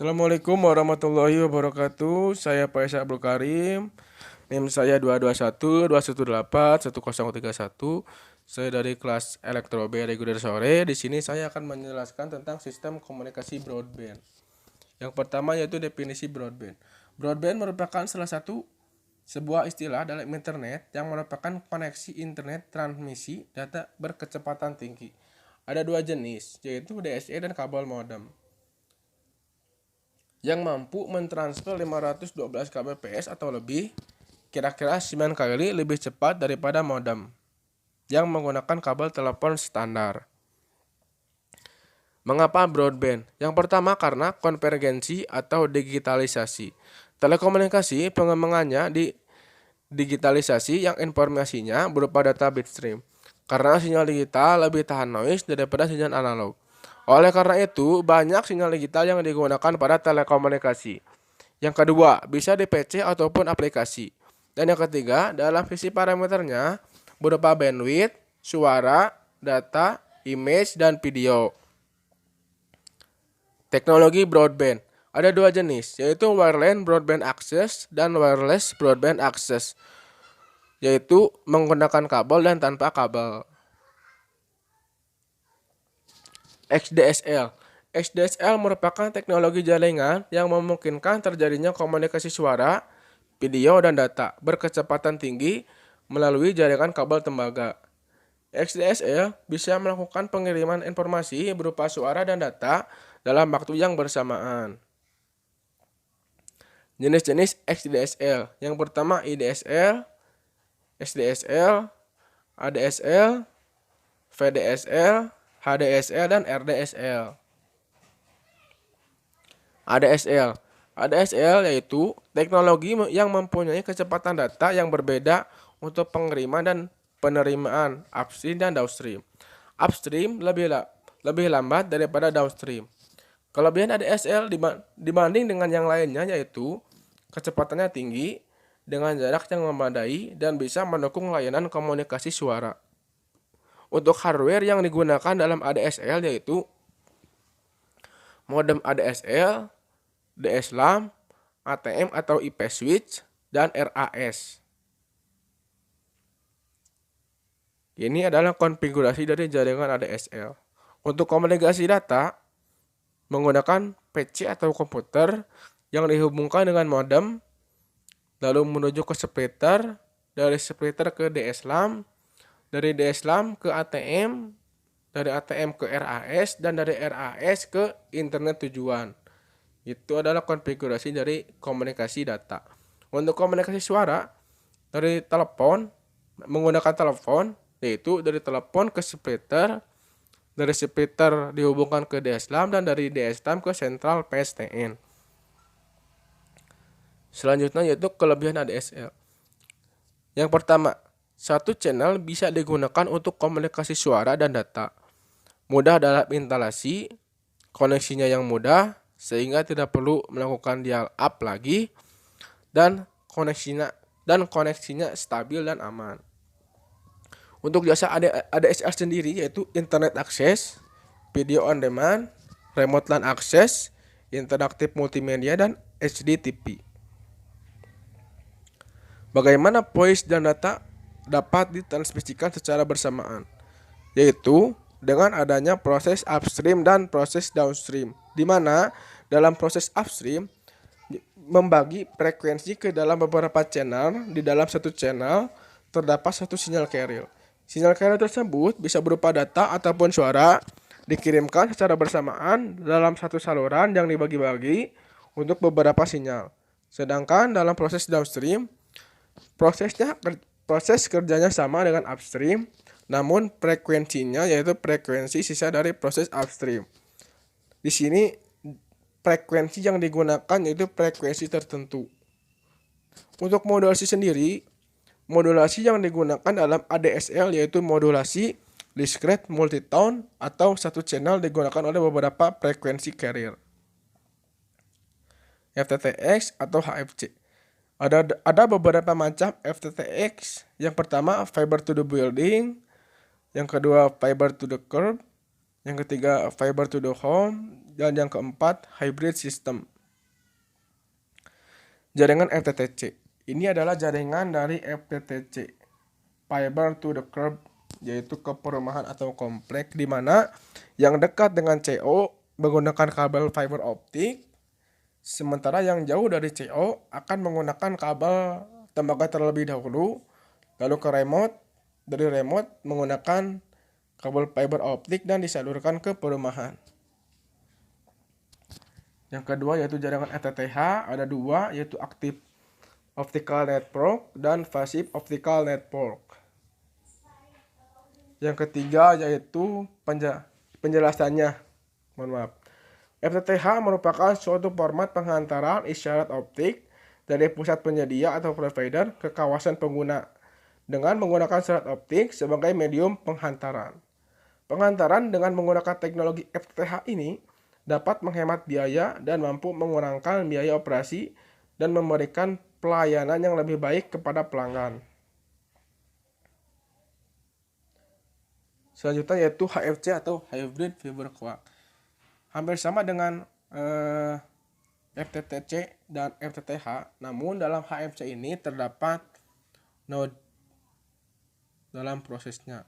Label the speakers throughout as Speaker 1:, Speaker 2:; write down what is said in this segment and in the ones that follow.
Speaker 1: Assalamualaikum warahmatullahi wabarakatuh. Saya Faisal Abdul Karim. NIM saya 221 218 1031. Saya dari kelas Elektro B reguler sore. Di sini saya akan menjelaskan tentang sistem komunikasi broadband. Yang pertama yaitu definisi broadband. Broadband merupakan salah satu sebuah istilah dalam internet yang merupakan koneksi internet transmisi data berkecepatan tinggi. Ada dua jenis, yaitu DSL dan kabel modem, yang mampu mentransfer 512 kbps atau lebih, kira-kira 9 kali lebih cepat daripada modem yang menggunakan kabel telepon standar. Mengapa broadband? Yang pertama karena konvergensi atau digitalisasi. Telekomunikasi pengembangannya di digitalisasi yang informasinya berupa data bitstream, karena sinyal digital lebih tahan noise daripada sinyal analog. Oleh karena itu, banyak sinyal digital yang digunakan pada telekomunikasi. Yang kedua, bisa di PC ataupun aplikasi. Dan yang ketiga, dalam sisi parameternya berupa bandwidth, suara, data, image, dan video. Teknologi broadband. Ada dua jenis, yaitu wireline broadband access dan wireless broadband access, yaitu menggunakan kabel dan tanpa kabel. XDSL. XDSL merupakan teknologi jaringan yang memungkinkan terjadinya komunikasi suara, video, dan data berkecepatan tinggi melalui jaringan kabel tembaga. XDSL bisa melakukan pengiriman informasi berupa suara dan data dalam waktu yang bersamaan. Jenis-jenis XDSL. Yang pertama IDSL, SDSL, ADSL, VDSL, HDSL, dan RDSL. ADSL. ADSL yaitu teknologi yang mempunyai kecepatan data yang berbeda untuk pengiriman dan penerimaan upstream dan downstream. Upstream lebih lambat daripada downstream. Kelebihan ADSL dibanding dengan yang lainnya yaitu kecepatannya tinggi dengan jarak yang memadai dan bisa mendukung layanan komunikasi suara. Untuk hardware yang digunakan dalam ADSL yaitu modem ADSL, DSLAM, ATM atau IP switch, dan RAS. Ini adalah konfigurasi dari jaringan ADSL. Untuk komunikasi data menggunakan PC atau komputer yang dihubungkan dengan modem, lalu menuju ke splitter, dari splitter ke DSLAM, dari DSLAM ke ATM, dari ATM ke RAS, dan dari RAS ke internet tujuan. Itu adalah konfigurasi dari komunikasi data. Untuk komunikasi suara, dari telepon, menggunakan telepon, yaitu dari telepon ke splitter, dari splitter dihubungkan ke DSLAM, dan dari DSLAM ke sentral PSTN. Selanjutnya yaitu kelebihan ADSL. Yang pertama, satu channel bisa digunakan untuk komunikasi suara dan data. Mudah dalam instalasi, koneksinya yang mudah sehingga tidak perlu melakukan dial-up lagi, dan koneksinya stabil dan aman. Untuk jasa ADSL sendiri yaitu internet access, video on demand, remote LAN access, interaktif multimedia, dan HDTV. Bagaimana voice dan data dapat ditransmisikan secara bersamaan, yaitu dengan adanya proses upstream dan proses downstream, di mana dalam proses upstream membagi frekuensi ke dalam beberapa channel. Di dalam satu channel terdapat satu sinyal carrier. Sinyal carrier tersebut bisa berupa data ataupun suara dikirimkan secara bersamaan dalam satu saluran yang dibagi-bagi untuk beberapa sinyal. Sedangkan dalam proses downstream, proses kerjanya sama dengan upstream, namun frekuensinya yaitu frekuensi sisa dari proses upstream. Di sini frekuensi yang digunakan yaitu frekuensi tertentu. Untuk modulasi sendiri, modulasi yang digunakan dalam ADSL yaitu modulasi discrete multitone atau satu channel digunakan oleh beberapa frekuensi carrier. FTTX atau HFC. Ada beberapa macam FTTX. Yang pertama fiber to the building, yang kedua fiber to the curb, Yang ketiga, fiber to the home. Dan yang keempat, hybrid system. Jaringan FTTC. Ini adalah jaringan dari FTTC, fiber to the curb, yaitu ke perumahan atau komplek, di mana yang dekat dengan CO menggunakan kabel fiber optik, sementara yang jauh dari CO akan menggunakan kabel tembaga terlebih dahulu, lalu ke remote, dari remote menggunakan kabel fiber optik dan disalurkan ke perumahan. Yang kedua yaitu jaringan FTTH, ada dua, yaitu active optical network dan passive optical network. Yang ketiga yaitu penjelasannya. Mohon maaf. FTTH merupakan suatu format penghantaran isyarat optik dari pusat penyedia atau provider ke kawasan pengguna dengan menggunakan serat optik sebagai medium penghantaran. Penghantaran dengan menggunakan teknologi FTTH ini dapat menghemat biaya dan mampu mengurangkan biaya operasi dan memberikan pelayanan yang lebih baik kepada pelanggan. Selanjutnya yaitu HFC atau Hybrid Fiber Coax. Hampir sama dengan FTTC dan FTTH, namun dalam HFC ini terdapat node dalam prosesnya,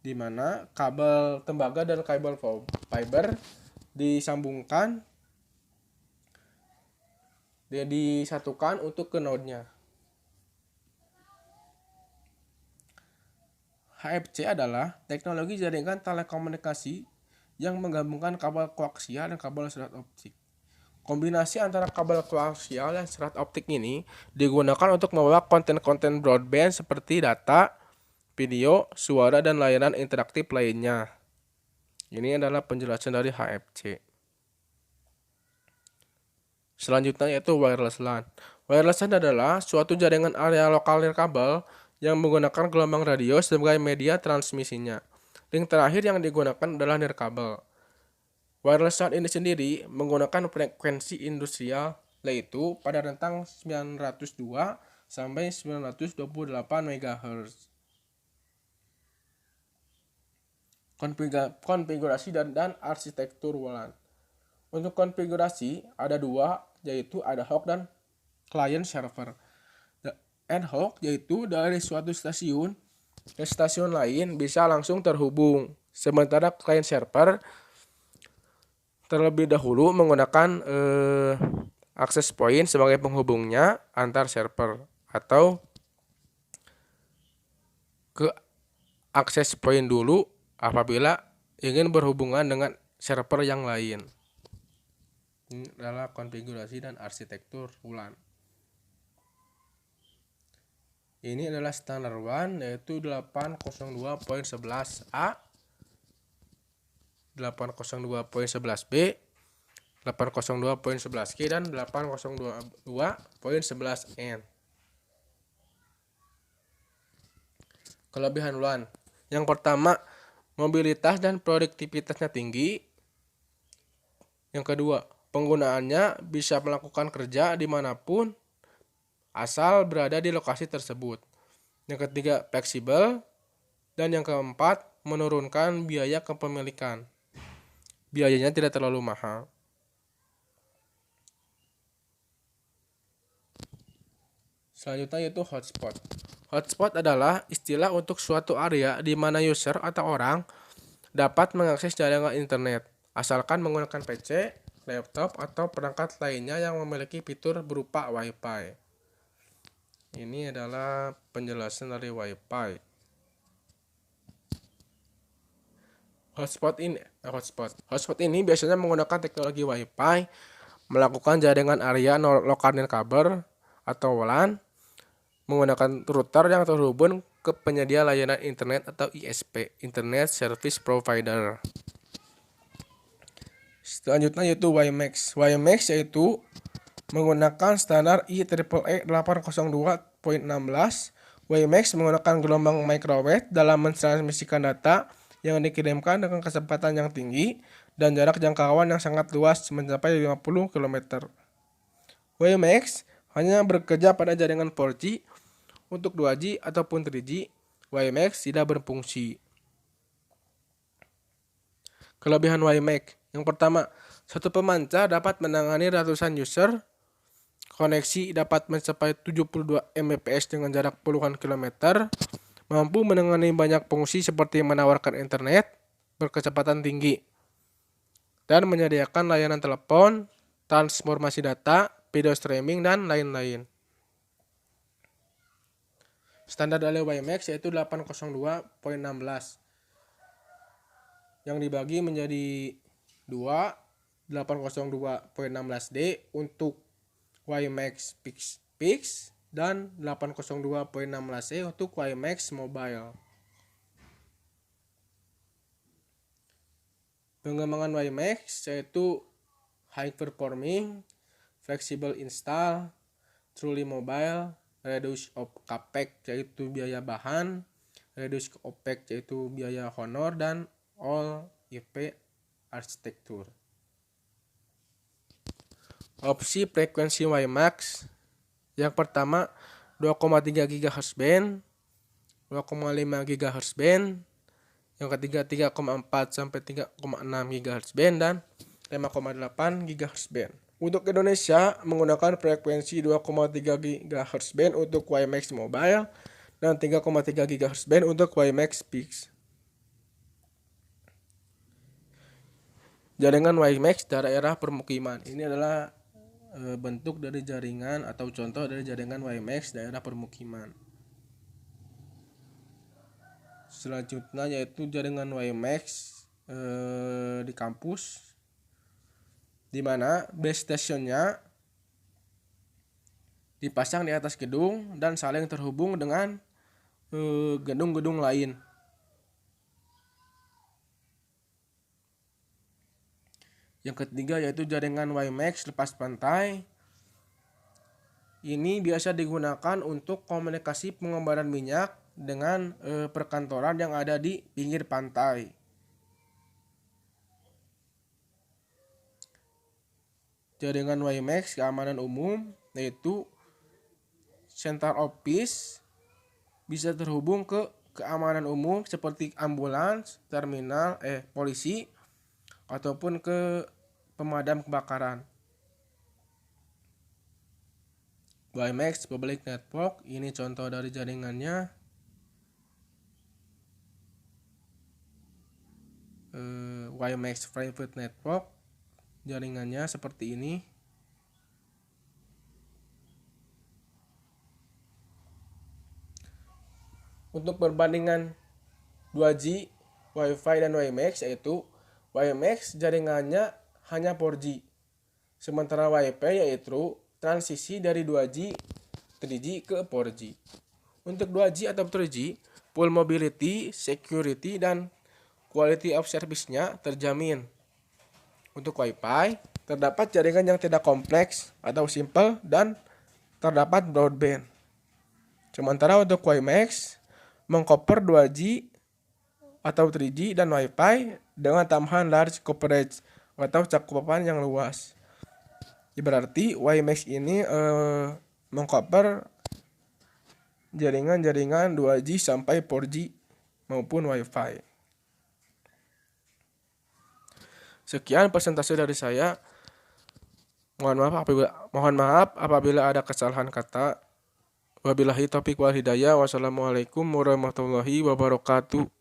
Speaker 1: di mana kabel tembaga dan kabel fiber disambungkan, dia disatukan untuk ke node-nya. HFC adalah teknologi jaringan telekomunikasi yang menggabungkan kabel koaksial dan kabel serat optik. Kombinasi antara kabel koaksial dan serat optik ini digunakan untuk membawa konten-konten broadband seperti data, video, suara, dan layanan interaktif lainnya. Ini adalah penjelasan dari HFC. Selanjutnya yaitu wireless LAN. Wireless LAN adalah suatu jaringan area lokal nirkabel yang menggunakan gelombang radio sebagai media transmisinya. Link terakhir yang digunakan adalah nirkabel. Wireless LAN ini sendiri menggunakan frekuensi industrial, yaitu pada rentang 902 sampai 928 MHz. Konfigurasi dan arsitektur WLAN. Untuk konfigurasi ada dua, yaitu ad hoc dan client server. Ad hoc yaitu dari suatu stasiun ke stasiun lain bisa langsung terhubung, sementara client server terlebih dahulu menggunakan access point sebagai penghubungnya antar server, atau ke access point dulu apabila ingin berhubungan dengan server yang lain. Ini adalah konfigurasi dan arsitektur WLAN. Ini adalah standar WLAN, yaitu 802.11a, 802.11b, 802.11k, dan 802.11n. Kelebihan WLAN. Yang pertama, mobilitas dan produktivitasnya tinggi. Yang kedua, penggunaannya bisa melakukan kerja dimanapun asal berada di lokasi tersebut. Yang ketiga, fleksibel. Dan yang keempat, menurunkan biaya kepemilikan. Biayanya tidak terlalu mahal. Selanjutnya yaitu hotspot. Hotspot adalah istilah untuk suatu area di mana user atau orang dapat mengakses jaringan internet, asalkan menggunakan PC, laptop, atau perangkat lainnya yang memiliki fitur berupa Wi-Fi. Ini adalah penjelasan dari Wi-Fi. Hotspot ini biasanya menggunakan teknologi Wi-Fi, melakukan jaringan area lokal nirkabel atau WLAN, menggunakan router yang terhubung ke penyedia layanan internet atau ISP, Internet Service Provider. Selanjutnya yaitu WiMAX. WiMAX yaitu menggunakan standar IEEE 802.16. WiMAX menggunakan gelombang microwave dalam mentransmisikan data yang dikirimkan dengan kecepatan yang tinggi dan jarak jangkauan yang sangat luas mencapai 50 km. WiMAX hanya bekerja pada jaringan 4G. Untuk 2G ataupun 3G, WiMAX tidak berfungsi. Kelebihan WiMAX. Yang pertama, satu pemancar dapat menangani ratusan user. Koneksi dapat mencapai 72 Mbps dengan jarak puluhan kilometer. Mampu menangani banyak fungsi seperti menawarkan internet berkecepatan tinggi dan menyediakan layanan telepon, transformasi data, video streaming, dan lain-lain. Standar dari WiMAX yaitu 802.16 yang dibagi menjadi 802.16D untuk WiMAX Fix dan 802.16E untuk WiMAX Mobile. Pengembangan WiMAX yaitu high performing, flexible install, truly mobile, reduce of capex yaitu biaya bahan, reduce opex yaitu biaya honor, dan all IP arsitektur. Opsi frekuensi WiMAX. Yang pertama 2,3 GHz band, 2,5 GHz band, yang ketiga 3,4 sampai 3,6 GHz band, dan 5,8 GHz band. Untuk Indonesia menggunakan frekuensi 2,3 GHz band untuk WiMAX Mobile dan 3,3 GHz band untuk WiMAX Fix. Jaringan WiMAX daerah permukiman. Ini adalah bentuk dari jaringan atau contoh dari jaringan WiMAX daerah permukiman. Selanjutnya yaitu jaringan WiMAX di kampus, di mana base stationnya dipasang di atas gedung dan saling terhubung dengan gedung-gedung lain. Yang ketiga yaitu jaringan WiMAX lepas pantai. Ini biasa digunakan untuk komunikasi pengembaraan minyak dengan perkantoran yang ada di pinggir pantai. Jaringan WiMAX keamanan umum yaitu Central Office bisa terhubung ke keamanan umum seperti ambulans, terminal, polisi, ataupun ke pemadam kebakaran. WiMAX Public Network, ini contoh dari jaringannya. WiMAX Private Network, jaringannya seperti ini. Untuk perbandingan 2G, Wi-Fi, dan WiMAX yaitu WiMAX jaringannya hanya 4G, sementara Wi-Fi yaitu transisi dari 2G, 3G ke 4G. Untuk 2G atau 3G, full mobility, security, dan quality of service-nya terjamin. Untuk Wi-Fi, terdapat jaringan yang tidak kompleks atau simple dan terdapat broadband. Sementara untuk WiMAX mengcover 2G atau 3G dan Wi-Fi dengan tambahan large coverage atau cakupan yang luas. Berarti WiMAX ini mengcover jaringan-jaringan 2G sampai 4G maupun Wi-Fi. Sekian presentasi dari saya. Mohon maaf apabila ada kesalahan kata. Wabillahi taufiq wal hidayah. Wassalamualaikum warahmatullahi wabarakatuh.